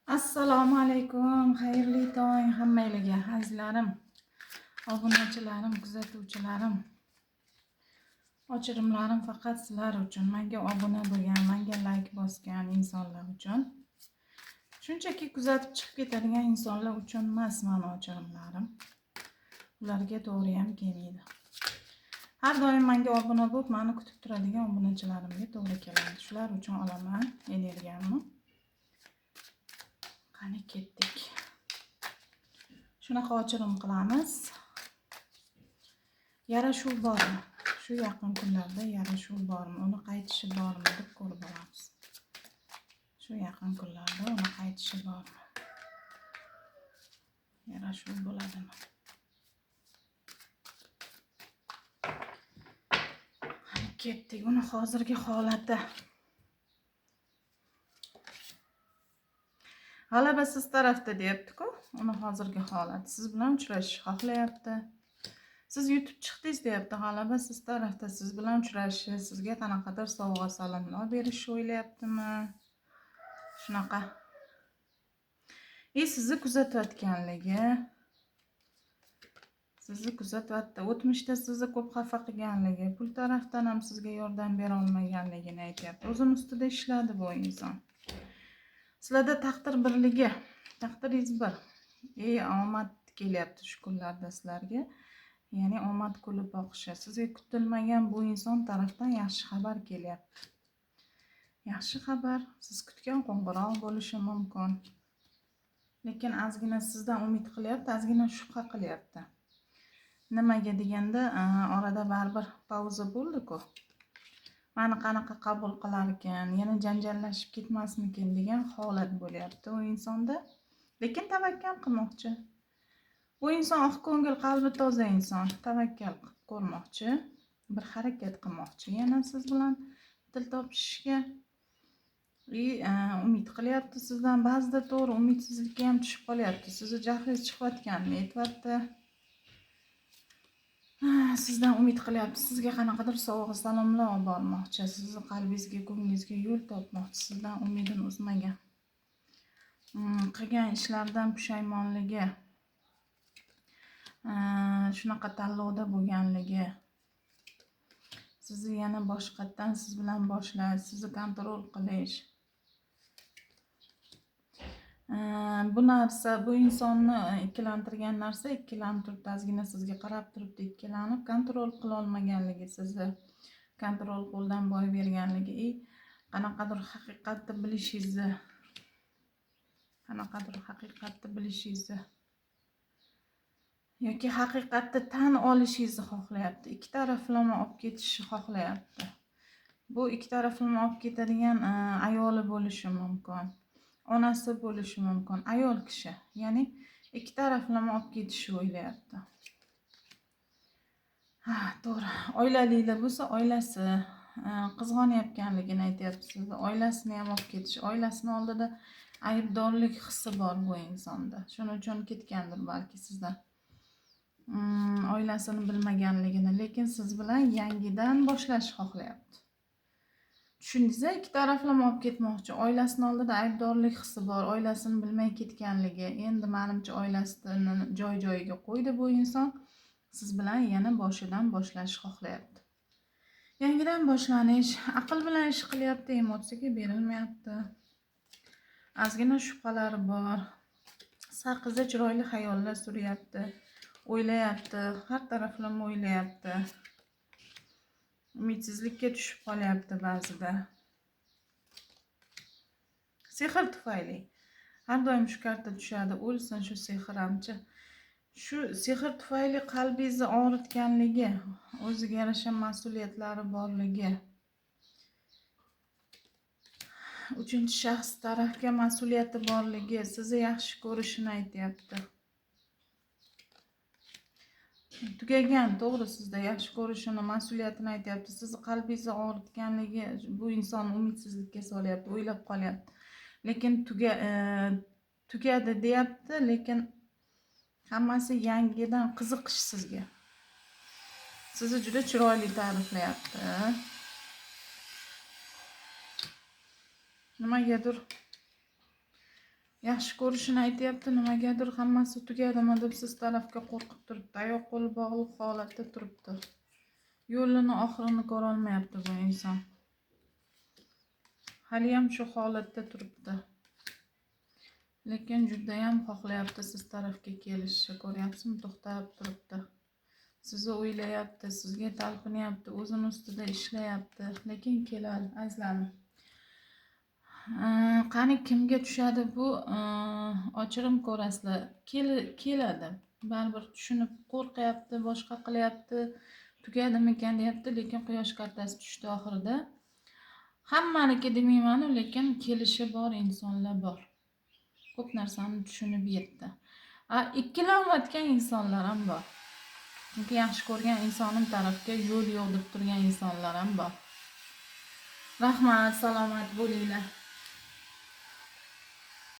Assalomu alaykum, xayrli tong hammalarga, azizlarim, obunachilarim, kuzatuvchilarim. Ochirimlarim faqat sizlar uchun, menga obuna bo'lgan, menga like bosgan insonlar uchun. Shunchaki kuzatib chiqib ketadigan insonlar uchun emas meni ochirimlarim. Ularga to'g'ri ham kelmaydi. Har doim menga obuna bo'lib, meni kutib turadigan obunachilarimga to'g'ri keladi. Shular uchun olaman energiyamni. Qani ketdik. Shunaqa ochirim qilamiz. Yarashuv bormi? Shu yaqin kunlarda yarashuv bormi? Uni qaytishi bormi deb ko'rib olamiz. Shu yaqin kunlarda uni qaytishi bormi? Yarashuv bo'ladimi? Qani ketdik. Uni hozirgi holati. G'alaba siz tarafda deyapti-ku. Uni hozirgi holati. Siz bilan uchrashishni xohlayapti. Siz yutib chiqdingiz deyapti. G'alaba siz tarafda, siz bilan uchrashish, sizga qanaqadir sovg'a salomlar berishni o'ylayaptimi? Shunaqa. Sizni kuzatayotganligi, sizni kuzatyapti. O'tmishda sizni ko'p xafa qilganligi, pul tarafdan ham sizga yordam bera olmaganligini aytyapti. O'zini ustida ishladi bu inson. Sizlarda taqdir birligi, taqdiringiz bir. Omad kelyapti shu kunlarda sizlarga. Ya'ni omad kulib boqishi. Sizga kutilmagan bu inson tarafdan yaxshi xabar kelyapti. Yaxshi xabar, siz kutgan qo'ng'iroq bo'lishi mumkin. Lekin ozgina sizdan umid qilyapti, ozgina shubha qilyapti. Nimaga deganda, orada baribir pauza bo'ldi-ku. Meni qanaqa qabul qilar ekan, yana janjallashib ketmasmikin degan holat bo'lyapti u insonda. Lekin tavakkal qilmoqchi. Bu inson oq ko'ngil, qalbi toza inson, tavakkal qilib ko'rmoqchi, bir harakat qilmoqchi. Yana siz bilan til topishishga umid qilyapti sizdan. Ba'zida to'g'ri umidsizlikka ham tushib qolyapti. Sizni jahlingiz chiqayotganini aytibdi. Sizdan umid qilyapti. Sizga qanaqadir sovg'a salomlar olib bormoqchi. Sizni qalbingizga, ko'nglingizga yo'l topmoqchi. Sizdan umidini uzmagan. Qilgan ishlaridan pushaymonligi, shunaqa tanlovda bo'lganligi, sizni yana boshqatdan siz bilan boshlash, sizni kontrol qilish. Bu narsa, bu insonni ikkilantirgan narsa, ikkilanib turibdi, ozgina sizga qarab turibdi, ikkilanib, kontrol qila olmaganligi, sizni kontrol qo'ldan boy berganligi, qanaqadir haqiqatni bilishingizni, yoki haqiqatni tan olishingizni xohlayapti. Ikki taraflama olib ketishni xohlayapti. Bu ikki taraflama olib ketadigan ayoli bo'lishi mumkin. Onasi bo'lishi mumkin, ayol kishi. Ya'ni ikki taraflama olib ketishni o'ylayapti. To'g'ri. Oilaliklar bo'lsa, oilasi qizg'onayotganligini aytyapti sizga. Oilasini ham olib ketish, oilasini oldida aybdorlik hissi bor bu insonda. Shuning uchun ketgandir balki sizdan. Oilasini bilmaganligini, lekin siz bilan yangidan boshlash xohlayapti. Tushundingizmi? Ikki taraflama olib ketmoqchi. Oilasini oldida aybdorlik hissi bor, oilasini bilmay ketganligi. Endi menimcha oilasini joy-joyiga qo'ydi bu inson. Siz bilan yana boshidan boshlash xohlayapti. Yangidan boshlanish, aql bilan ish qilyapti, emotsiyaga berilmayapti. Ozgina shubhalari bor. Saqizda chiroyli xayollar suryapti, o'ylayapti, har taraflama o'ylayapti. Umidsizlikka tushib qolyapti ba'zida. Sehr tufayli. Har doim shu karta tushadi. O'lsin shu sehr hamchi. Shu sehr tufayli qalbingizni og'ritganligi, o'ziga yarasha mas'uliyatlari borligi. Uchinchi shaxs tarafga mas'uliyati borligi, sizni yaxshi ko'rishini aytyapti. Tugagan, to'g'ri, sizda yaxshi ko'rishini, mas'uliyatini aytyapti. Sizni qalbingizni og'ritganligi bu inson umidsizlikka solyapti, o'ylab qolyapti. Lekin tugadi deyapti, lekin hammasi yangidan qiziqish sizga. Sizni juda chiroyli ta'riflayapti. Nimagadir yaxshi ko'rishini aytyapti, nimagadir hammasi tugadimi deb siz tarafga qo'rqib turibdi, oyoq qo'li bog'liq holatda turibdi. Yo'lini oxirini ko'rolmayapti bu inson. Haliyam shu holatda turibdi. Lekin juda ham xohlayapti siz tarafga kelishni, ko'ryapsizmi? To'xtab turibdi. Sizni o'ylayapti, sizga talpinyapti, o'zini ustida ishlayapti, lekin keladi, azizlarim. Qani kimga tushadi bu? Ochirim ko'rasizlar. Keladi. Baribir tushunib qo'rqyapti, boshqa qilyapti, tugadimikan deyapti, lekin quyosh kartasi tushdi oxirida. Hammaniki demayman, lekin kelishi bor insonlar bor. Ko'p narsani tushunib yetdi. Ikkilanayotgan insonlar ham bor. Chunki yaxshi ko'rgan insonim tarafga yo'l yo'q deb turgan insonlar ham bor. Rahmat, salomat bo'linglar.